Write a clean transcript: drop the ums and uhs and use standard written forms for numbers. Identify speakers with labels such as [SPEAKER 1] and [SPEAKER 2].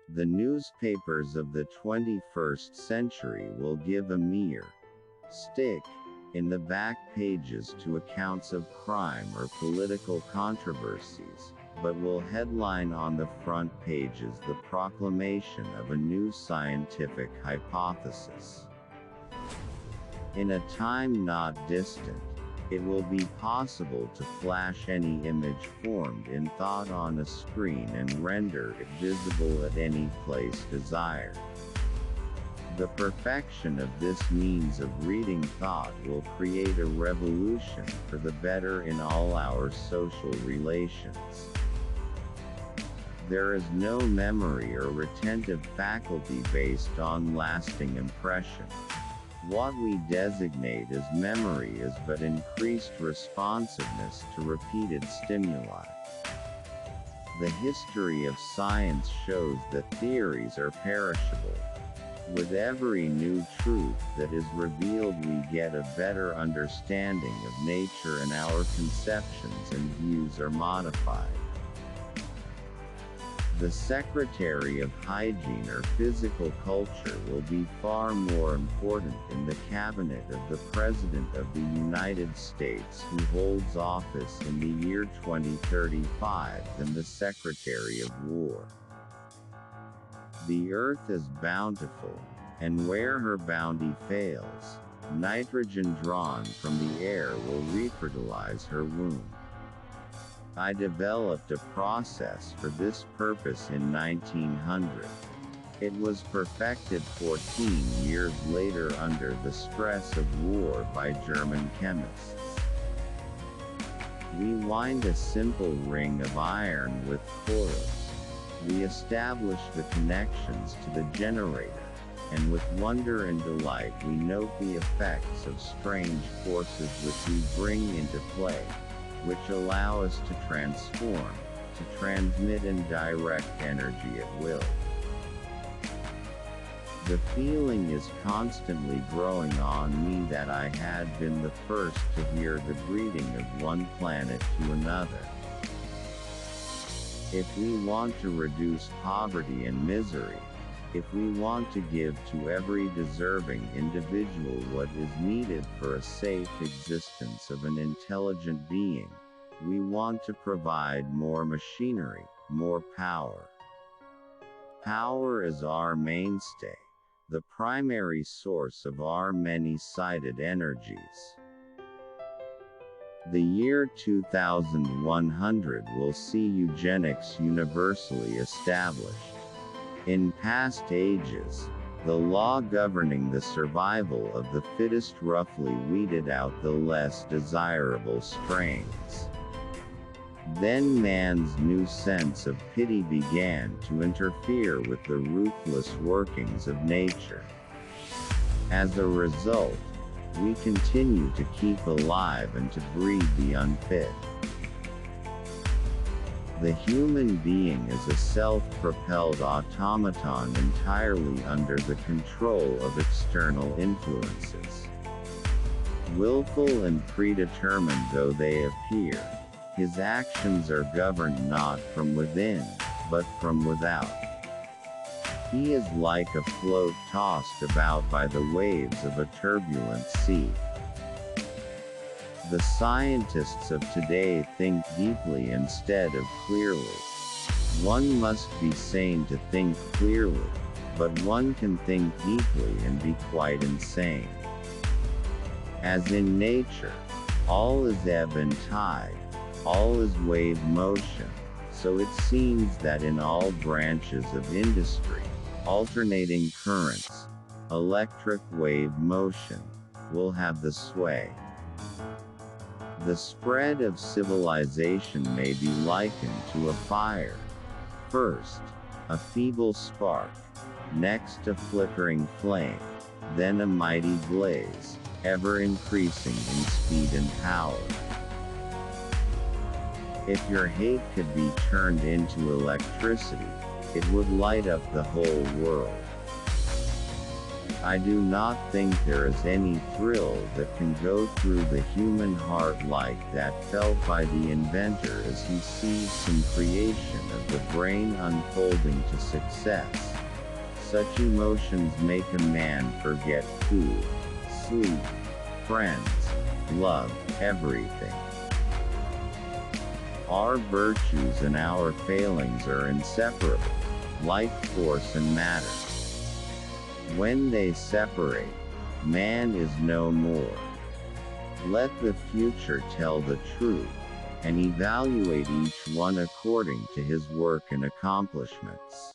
[SPEAKER 1] The newspapers of the 21st century will give a mere stick in the back pages to accounts of crime or political controversies, but will headline on the front pages the proclamation of a new scientific hypothesis. In a time not distant, it will be possible to flash any image formed in thought on a screen and render it visible at any place desired. The perfection of this means of reading thought will create a revolution for the better in all our social relations. There is no memory or retentive faculty based on lasting impression. What we designate as memory is but increased responsiveness to repeated stimuli. The history of science shows that theories are perishable. With every new truth that is revealed, we get a better understanding of nature, and our conceptions and views are modified. The Secretary of Hygiene or Physical Culture will be far more important in the cabinet of the President of the United States who holds office in the year 2035 than the Secretary of War. The earth is bountiful, and where her bounty fails, nitrogen drawn from the air will refertilize her womb. I developed a process for this purpose in 1900. It was perfected 14 years later under the stress of war by German chemists. We wind a simple ring of iron with coils. We establish the connections to the generator, and with wonder and delight we note the effects of strange forces which we bring into play, which allow us to transform, to transmit and direct energy at will. The feeling is constantly growing on me that I had been the first to hear the greeting of one planet to another. If we want to reduce poverty and misery, if we want to give to every deserving individual what is needed for a safe existence of an intelligent being, we want to provide more machinery, more power. Power is our mainstay, the primary source of our many-sided energies. The year 2100 will see eugenics universally established. In past ages, the law governing the survival of the fittest roughly weeded out the less desirable strains. Then man's new sense of pity began to interfere with the ruthless workings of nature. As a result, we continue to keep alive and to breed the unfit. The human being is a self-propelled automaton entirely under the control of external influences. Willful and predetermined though they appear, his actions are governed not from within, but from without. He is like a float tossed about by the waves of a turbulent sea. The scientists of today think deeply instead of clearly. One must be sane to think clearly, but one can think deeply and be quite insane. As in nature, all is ebb and tide, all is wave motion, so it seems that in all branches of industry, alternating currents, electric wave motion, will have the sway. The spread of civilization may be likened to a fire. First, a feeble spark, next a flickering flame, then a mighty blaze, ever increasing in speed and power. If your hate could be turned into electricity, it would light up the whole world. I do not think there is any thrill that can go through the human heart like that felt by the inventor as he sees some creation of the brain unfolding to success. Such emotions make a man forget food, sleep, friends, love, everything. Our virtues and our failings are inseparable, like force and matter. When they separate, man is no more. Let the future tell the truth, and evaluate each one according to his work and accomplishments.